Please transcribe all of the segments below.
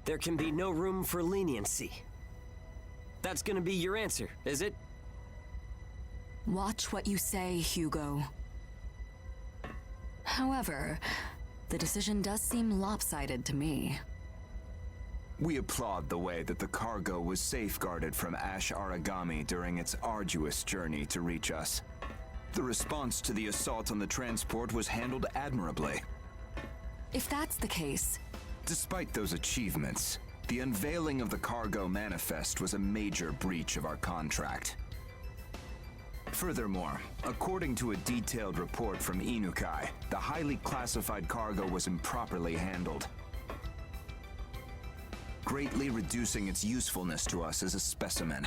There can be no room for leniency. That's gonna be your answer, is it? Watch what you say, Hugo. However, the decision does seem lopsided to me. We applaud the way that the cargo was safeguarded from Ash Aragami during its arduous journey to reach us. The response to the assault on the transport was handled admirably. If that's the case... Despite those achievements, the unveiling of the cargo manifest was a major breach of our contract. Furthermore, according to a detailed report from Inukai, the highly classified cargo was improperly handled, greatly reducing its usefulness to us as a specimen.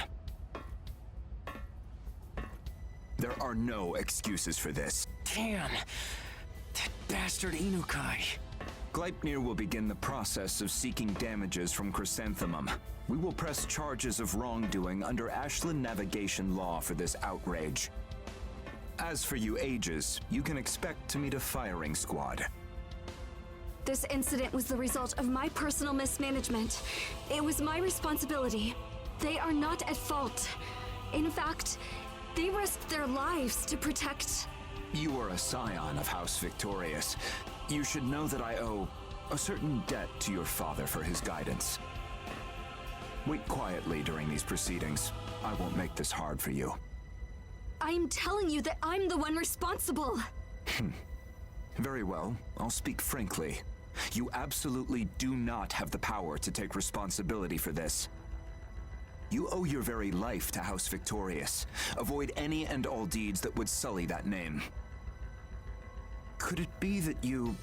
There are no excuses for this. Damn! That bastard Inukai! Gleipnir will begin the process of seeking damages from Chrysanthemum. We will press charges of wrongdoing under Ashland navigation law for this outrage. As for you Aegis, you can expect to meet a firing squad. This incident was the result of my personal mismanagement. It was my responsibility. They are not at fault. In fact, they risked their lives to protect... You are a scion of House Victorious. You should know that I owe a certain debt to your father for his guidance. Wait quietly during these proceedings. I won't make this hard for you. I'm telling you that I'm the one responsible! Very well, I'll speak frankly. You absolutely do not have the power to take responsibility for this. You owe your very life to House Victorious. Avoid any and all deeds that would sully that name. Could it be that you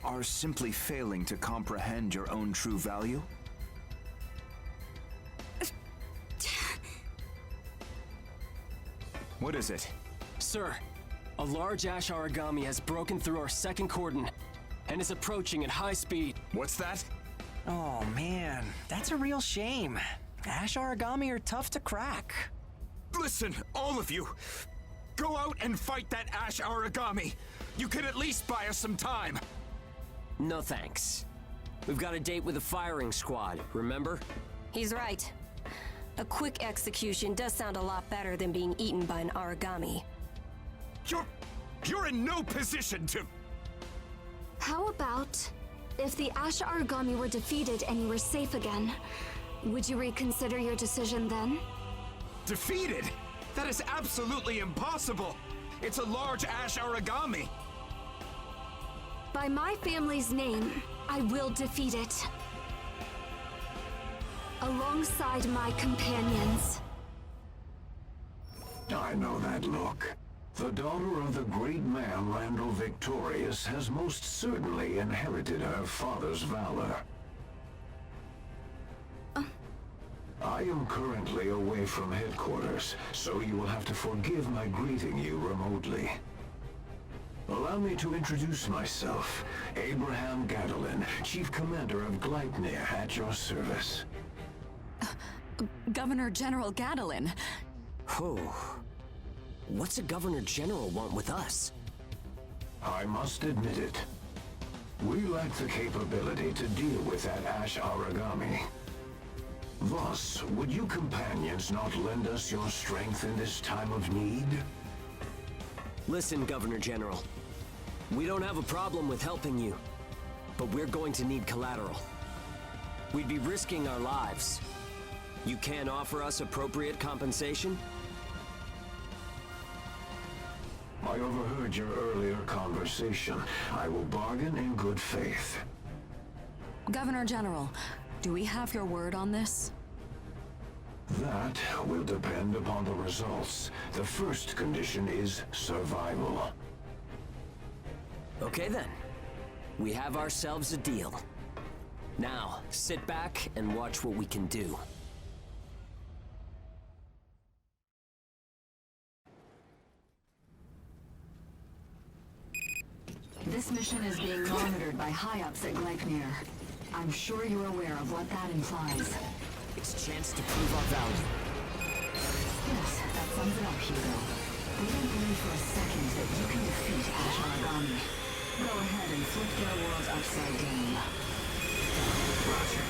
are simply failing to comprehend your own true value? What is it? Sir, a large Ash Aragami has broken through our second cordon and is approaching at high speed. What's that? Oh man, that's a real shame. Ash Aragami are tough to crack. Listen, all of you! Go out and fight that Ash Aragami! You can at least buy us some time! No thanks. We've got a date with the firing squad, remember? He's right. A quick execution does sound a lot better than being eaten by an Aragami. You're in no position to... How about if the Ash Aragami were defeated and you were safe again? Would you reconsider your decision then? Defeated? That is absolutely impossible! It's a large Ash Aragami! By my family's name, I will defeat it. Alongside my companions. I know that look. The daughter of the great man Randall Victorious has most certainly inherited her father's valor. I am currently away from headquarters, so you will have to forgive my greeting you remotely. Allow me to introduce myself, Abraham Gadolin, Chief Commander of Gleipnir, at your service. Governor General Gadolin. Oh. What's a Governor General want with us? I must admit it. We lack the capability to deal with that Ash Aragami. Thus, would you companions not lend us your strength in this time of need? Listen, Governor General. We don't have a problem with helping you, but we're going to need collateral. We'd be risking our lives. You can't offer us appropriate compensation? I overheard your earlier conversation. I will bargain in good faith. Governor General, do we have your word on this? That will depend upon the results. The first condition is survival. Okay then. We have ourselves a deal. Now, sit back and watch what we can do. This mission is being monitored by high-ups at Gleipnir. I'm sure you're aware of what that implies. It's a chance to prove our value. Yes, that sums it up, Hugo. We don't believe for a second that you can defeat Ash Aragami. Go ahead and flip their world upside down. Roger.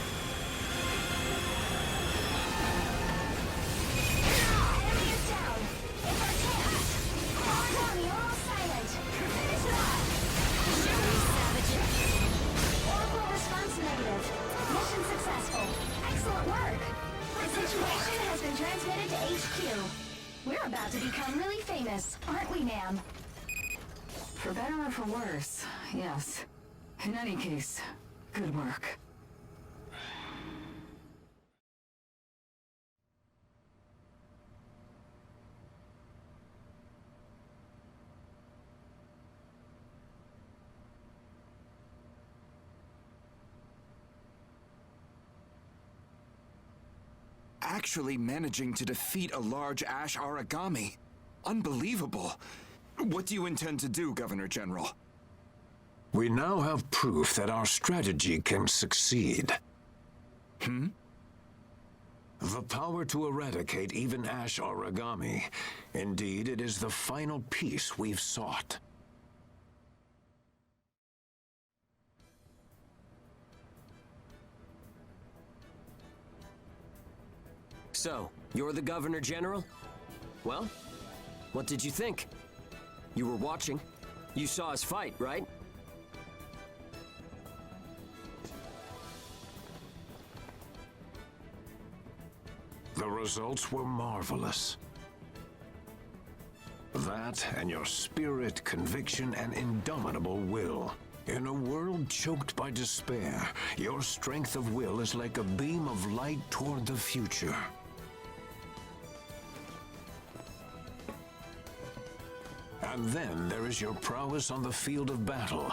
better for worse, yes. In any case, good work. Actually managing to defeat a large ash origami. Unbelievable. What do you intend to do, Governor General? We now have proof that our strategy can succeed. The power to eradicate even ash origami. Indeed, it is the final piece we've sought. So, you're the Governor General? Well, what did you think? You were watching. You saw us fight, right? The results were marvelous. That and your spirit, conviction, and indomitable will. In a world choked by despair, your strength of will is like a beam of light toward the future. And then there is your prowess on the field of battle.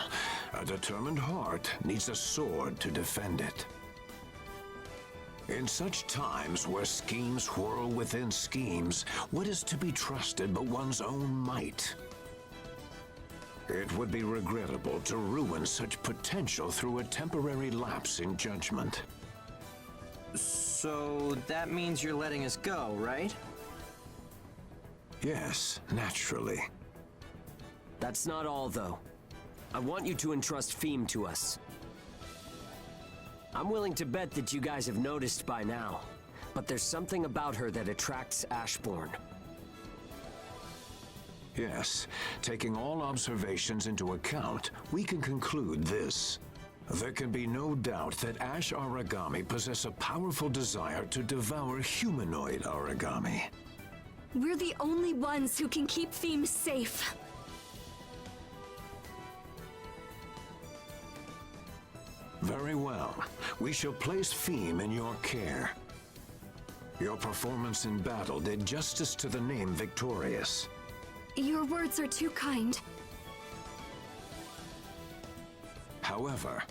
A determined heart needs a sword to defend it. In such times where schemes whirl within schemes, what is to be trusted but one's own might? It would be regrettable to ruin such potential through a temporary lapse in judgment. So that means you're letting us go, right? Yes, naturally. That's not all, though. I want you to entrust Feem to us. I'm willing to bet that you guys have noticed by now, but there's something about her that attracts Ashborn. Yes, taking all observations into account, we can conclude this. There can be no doubt that ash origami possess a powerful desire to devour humanoid origami. We're the only ones who can keep Feem safe. Very well. We shall place Feem in your care. Your performance in battle did justice to the name Victorious. Your words are too kind. However,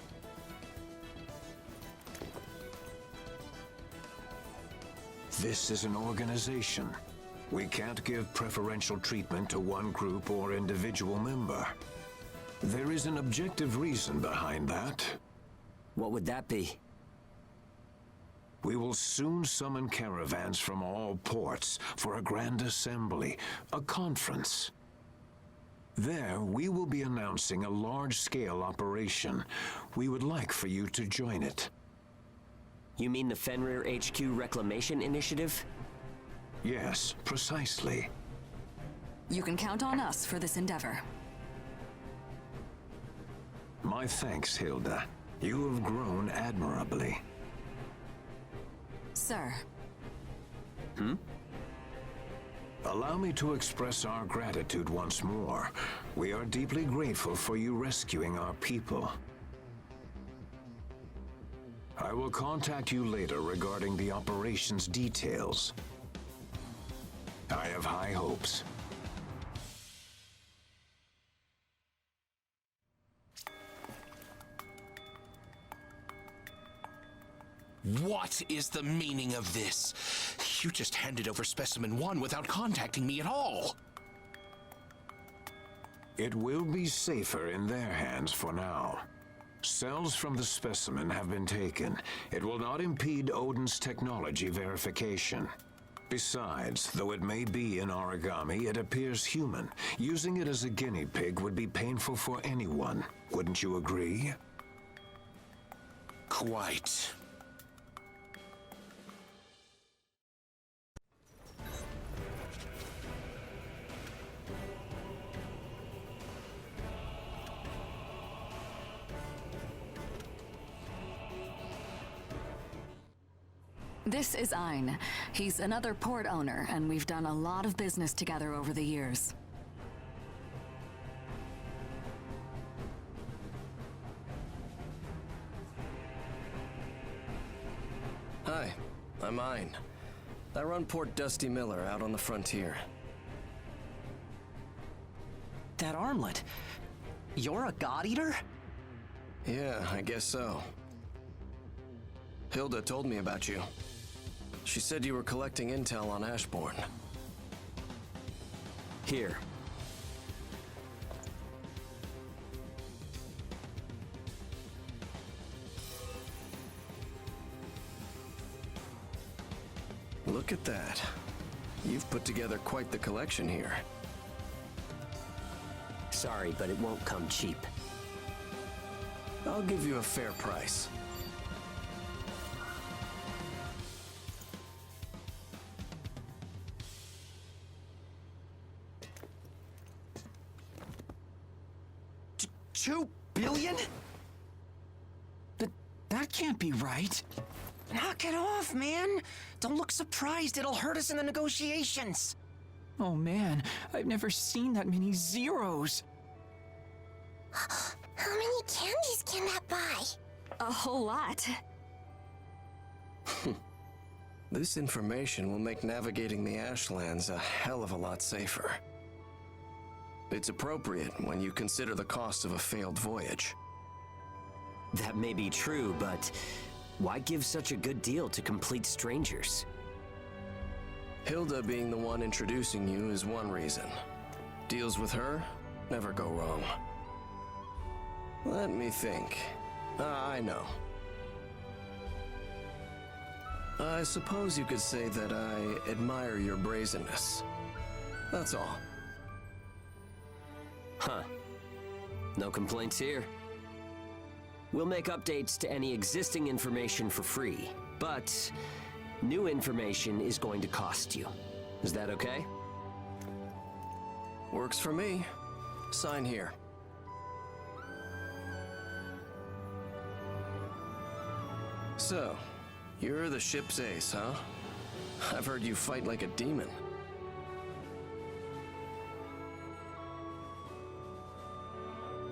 this is an organization. We can't give preferential treatment to one group or individual member. There is an objective reason behind that. What would that be? We will soon summon caravans from all ports for a grand assembly, a conference. There, we will be announcing a large-scale operation. We would like for you to join it. You mean the Fenrir HQ Reclamation Initiative? Yes, precisely. You can count on us for this endeavor. My thanks, Hilda. You have grown admirably. Sir. Allow me to express our gratitude once more. We are deeply grateful for you rescuing our people. I will contact you later regarding the operation's details. I have high hopes. What is the meaning of this? You just handed over Specimen 1 without contacting me at all. It will be safer in their hands for now. Cells from the specimen have been taken. It will not impede Odin's technology verification. Besides, though it may be in origami, it appears human. Using it as a guinea pig would be painful for anyone. Wouldn't you agree? Quite. This is Ein. He's another port owner, and we've done a lot of business together over the years. I'm Ein. I run Port Dusty Miller out on the frontier. That armlet. You're a god eater? Yeah, I guess so. Hilda told me about you. She said you were collecting intel on Ashbourne. Here. Look at that. You've put together quite the collection here. Sorry, but it won't come cheap. I'll give you a fair price. $2 billion? That can't be right. Knock it off, man. Don't look surprised. It'll hurt us in the negotiations. Oh man, I've never seen that many zeros. How many candies can that buy? A whole lot. This information will make navigating the Ashlands a hell of a lot safer. It's appropriate when you consider the cost of a failed voyage. That may be true, but why give such a good deal to complete strangers? Hilda being the one introducing you is one reason. Deals with her never go wrong. Let me think. I know. I suppose you could say that I admire your brazenness. That's all. Huh. No complaints here. We'll make updates to any existing information for free, but new information is going to cost you. Is that okay? Works for me. Sign here. So, you're the ship's ace, huh? I've heard you fight like a demon.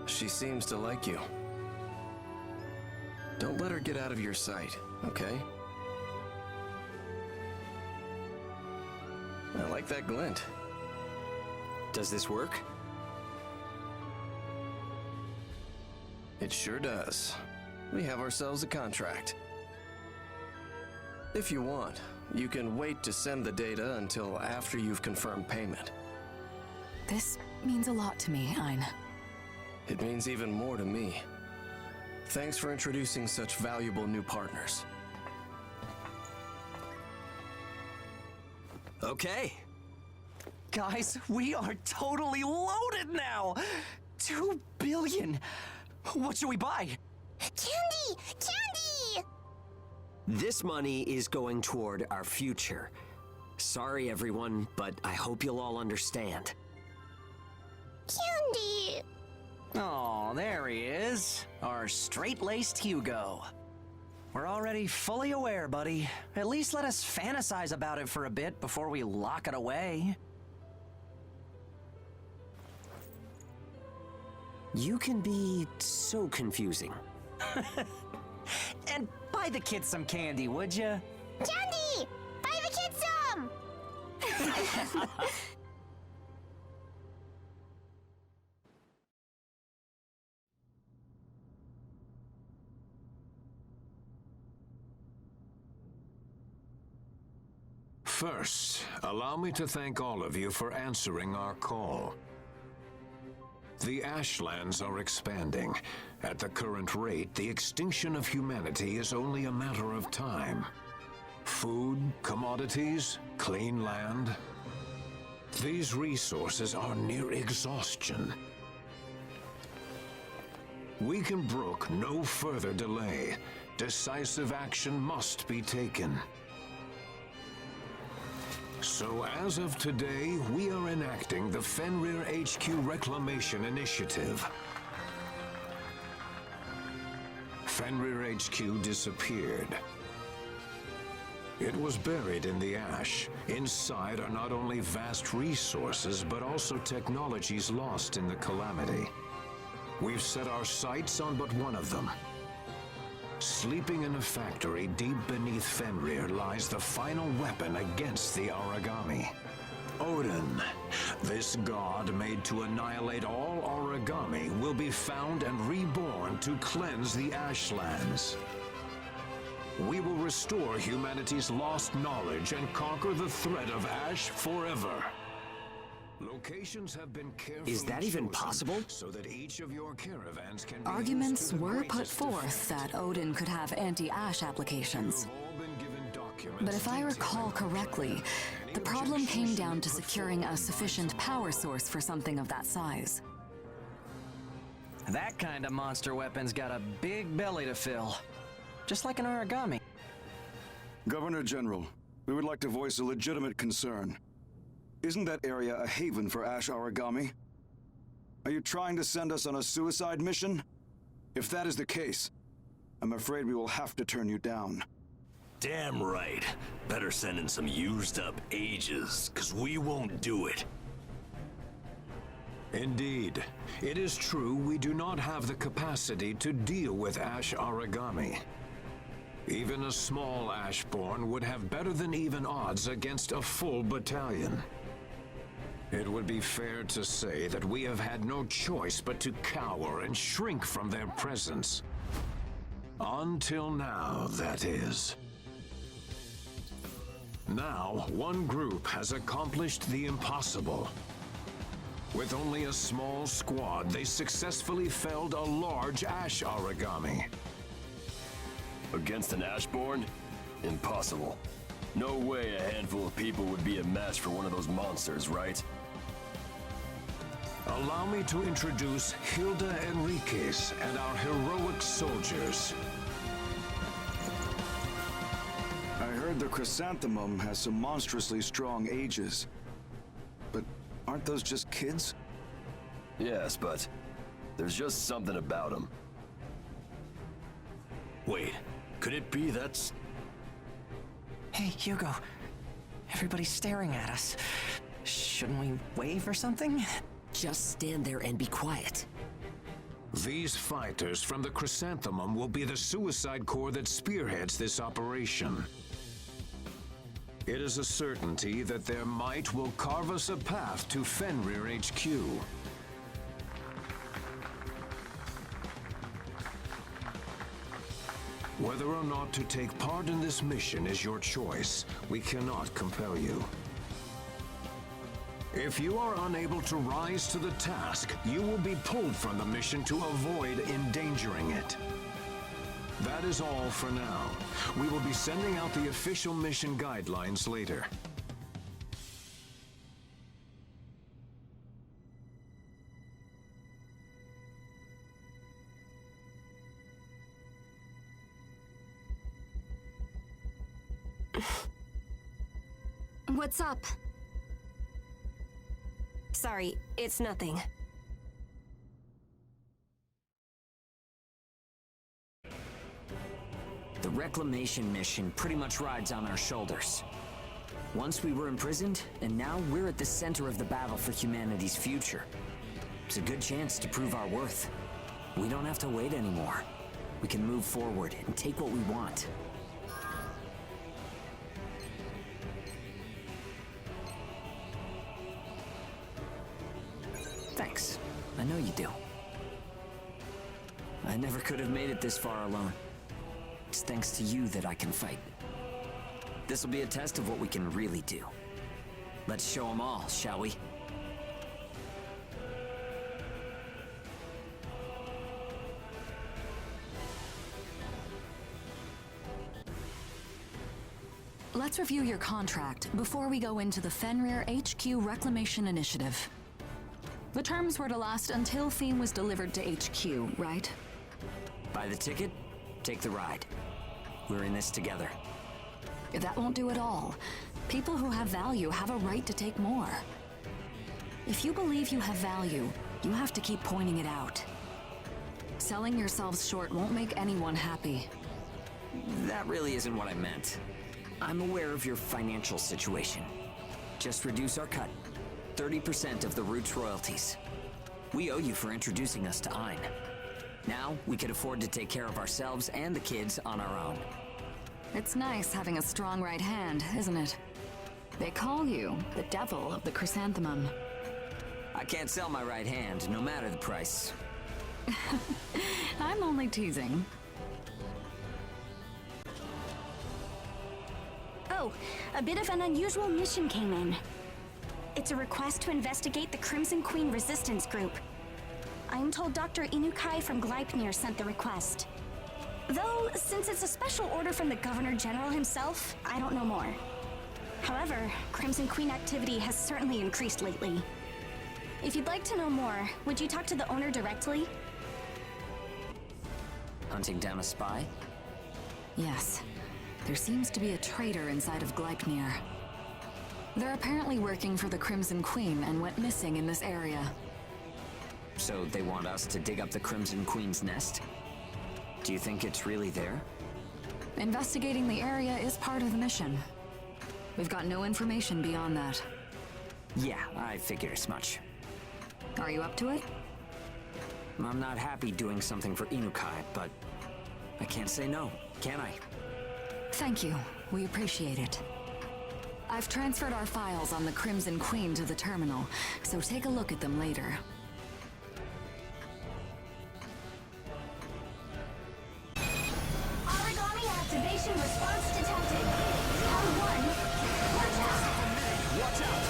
She seems to like you. Don't let her get out of your sight, okay? I like that glint. Does this work? It sure does. We have ourselves a contract. If you want, you can wait to send the data until after you've confirmed payment. This means a lot to me, Ein. It means even more to me. Thanks for introducing such valuable new partners. Okay. Guys, we are totally loaded now! 2 billion! What should we buy? Candy! Candy! This money is going toward our future. Sorry, everyone, but I hope you'll all understand. Candy! Oh, there he is. Our straight-laced Hugo. We're already fully aware, buddy. At least let us fantasize about it for a bit before we lock it away. You can be so confusing. And buy the kids some candy, would ya? Candy! Buy the kids some! First, allow me to thank all of you for answering our call. The Ashlands are expanding. At the current rate, the extinction of humanity is only a matter of time. Food, commodities, clean land. These resources are near exhaustion. We can brook no further delay. Decisive action must be taken. So as of today, we are enacting the Fenrir HQ Reclamation Initiative. Fenrir HQ disappeared. It was buried in the ash. Inside are not only vast resources, but also technologies lost in the calamity. We've set our sights on but one of them. Sleeping in a factory deep beneath Fenrir lies the final weapon against the origami. Odin, this god made to annihilate all origami, will be found and reborn to cleanse the Ashlands. We will restore humanity's lost knowledge and conquer the threat of Ash forever. Locations have been carefully Is that even chosen possible? so that each of your caravans can be Arguments used to the were put greatest forth effect. that Odin could have anti-Ash applications. You've all been given documents But if I recall detailing correctly, any the problem objections came should down be to put securing forward a by sufficient someone. power source for something of that size. That kind of monster weapon's got a big belly to fill. Just like an origami. Governor General, we would like to voice a legitimate concern. Isn't that area a haven for Ash origami? Are you trying to send us on a suicide mission? If that is the case, I'm afraid we will have to turn you down. Damn right. Better send in some used-up ages, 'cause we won't do it. Indeed. It is true we do not have the capacity to deal with Ash origami. Even a small Ashborn would have better than even odds against a full battalion. It would be fair to say that we have had no choice but to cower and shrink from their presence. Until now, that is. Now, one group has accomplished the impossible. With only a small squad, they successfully felled a large Ash origami. Against an Ashborn? Impossible. No way a handful of people would be a match for one of those monsters, right? Allow me to introduce Hilda Enriquez and our heroic soldiers. I heard the chrysanthemum has some monstrously strong ages. But aren't those just kids? Yes, but there's just something about them. Wait, could it be that's... Hey, Hugo. Everybody's staring at us. Shouldn't we wave or something? Just stand there and be quiet. These fighters from the chrysanthemum will be the suicide corps that spearheads this operation. It is a certainty that their might will carve us a path to Fenrir HQ. Whether or not to take part in this mission is your choice. We cannot compel you. If you are unable to rise to the task, you will be pulled from the mission to avoid endangering it. That is all for now. We will be sending out the official mission guidelines later. What's up? Sorry, it's nothing. The reclamation mission pretty much rides on our shoulders. Once we were imprisoned, and now we're at the center of the battle for humanity's future. It's a good chance to prove our worth. We don't have to wait anymore. We can move forward and take what we want. Thanks. I know you do. I never could have made it this far alone. It's thanks to you that I can fight. This'll be a test of what we can really do. Let's show them all, shall we? Let's review your contract before we go into the Fenrir HQ Reclamation Initiative. The terms were to last until Theme was delivered to HQ, right? Buy the ticket, take the ride. We're in this together. That won't do it all. People who have value have a right to take more. If you believe you have value, you have to keep pointing it out. Selling yourselves short won't make anyone happy. That really isn't what I meant. I'm aware of your financial situation. Just reduce our cut. 30% of the Root's royalties. We owe you for introducing us to Ein. Now, we could afford to take care of ourselves and the kids on our own. It's nice having a strong right hand, isn't it? They call you the devil of the chrysanthemum. I can't sell my right hand, no matter the price. I'm only teasing. Oh, a bit of an unusual mission came in. It's a request to investigate the Crimson Queen Resistance Group. I'm told Dr. Inukai from Gleipnir sent the request. Though, since it's a special order from the Governor General himself, I don't know more. However, Crimson Queen activity has certainly increased lately. If you'd like to know more, would you talk to the owner directly? Hunting down a spy? Yes. There seems to be a traitor inside of Gleipnir. They're apparently working for the Crimson Queen and went missing in this area. So they want us to dig up the Crimson Queen's nest? Do you think it's really there? Investigating the area is part of the mission. We've got no information beyond that. Yeah, I figured as much. Are you up to it? I'm not happy doing something for Inukai, but I can't say no, can I? Thank you. We appreciate it. I've transferred our files on the Crimson Queen to the terminal, so take a look at them later. Origami activation response detected. Round 1. Watch out! Watch out!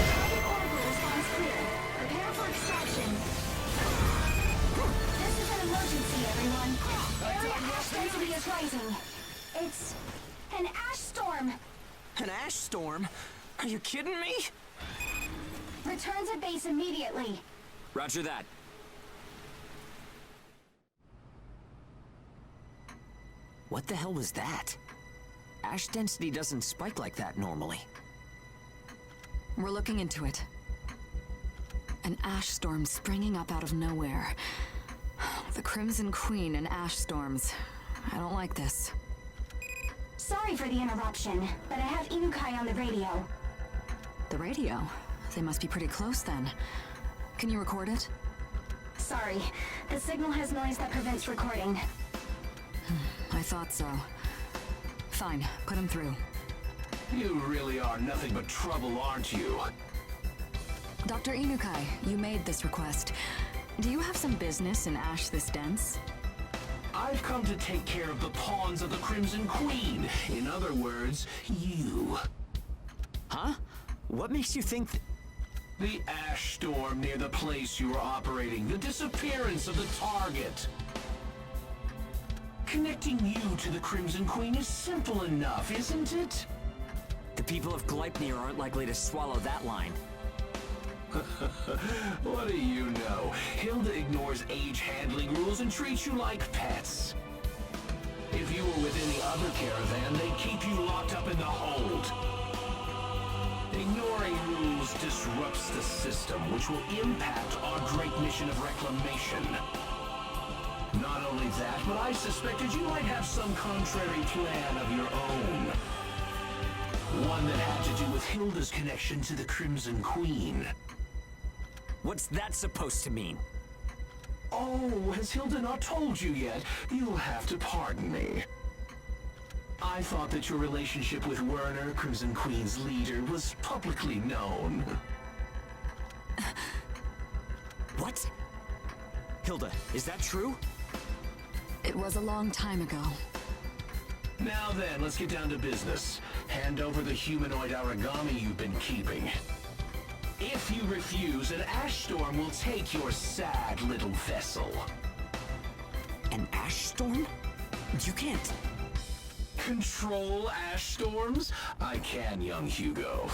Target orbital response clear. Prepare for extraction. This is an emergency, everyone. Area ash density is rising. It's an ash storm. An ash storm? Are you kidding me? Return to base immediately. Roger that. What the hell was that? Ash density doesn't spike like that normally. We're looking into it. An ash storm springing up out of nowhere. The Crimson Queen and ash storms. I don't like this. Sorry for the interruption, but I have Inukai on the radio. The radio? They must be pretty close then. Can you record it? Sorry, the signal has noise that prevents recording. I thought so. Fine, put him through. You really are nothing but trouble, aren't you? Dr. Inukai, you made this request. Do you have some business in ash this dense? I've come to take care of the pawns of the Crimson Queen. In other words, you. Huh? What makes you think The ash storm near the place you were operating. The disappearance of the target. Connecting you to the Crimson Queen is simple enough, isn't it? The people of Gleipnir aren't likely to swallow that line. What do you know? Hilda ignores age handling rules and treats you like pets. If you were with any other caravan, they'd keep you locked up in the hold. Ignoring rules disrupts the system, which will impact our great mission of reclamation. Not only that, but I suspected you might have some contrary plan of your own. One that had to do with Hilda's connection to the Crimson Queen. What's that supposed to mean? Oh, has Hilda not told you yet? You'll have to pardon me. I thought that your relationship with Werner, Crimson Queen's leader, was publicly known. What? Hilda, is that true? It was a long time ago. Now then, let's get down to business. Hand over the humanoid origami you've been keeping. If you refuse, an ash storm will take your sad little vessel. An ash storm? You can't. Control ash storms? I can, young Hugo.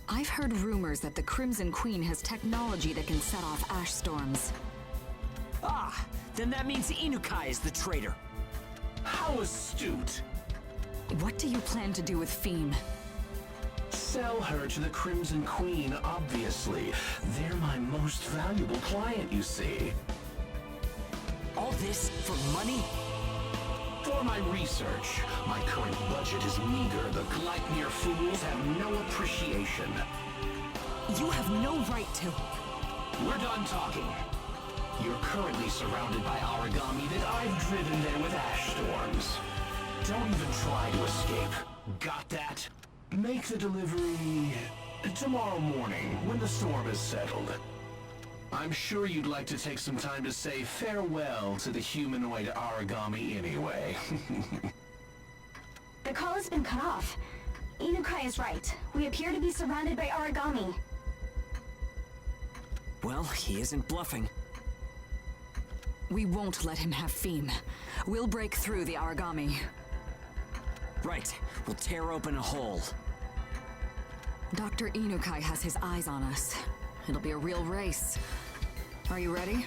I've heard rumors that the Crimson Queen has technology that can set off ash storms. Ah, then that means Inukai is the traitor. How astute. What do you plan to do with Fiend? Sell her to the Crimson Queen, obviously. They're my most valuable client, you see. All this for money? For my research. My current budget is meager. The Gleipnir fools have no appreciation. You have no right to. We're done talking. You're currently surrounded by origami that I've driven there with ash storms. Don't even try to escape. Got that? Make the delivery tomorrow morning when the storm is settled. I'm sure you'd like to take some time to say farewell to the humanoid origami anyway. The call has been cut off. Inukai is right. We appear to be surrounded by origami. Well, he isn't bluffing. We won't let him have Theme. We'll break through the origami. Right. We'll tear open a hole. Dr. Inukai has his eyes on us. It'll be a real race. Are you ready?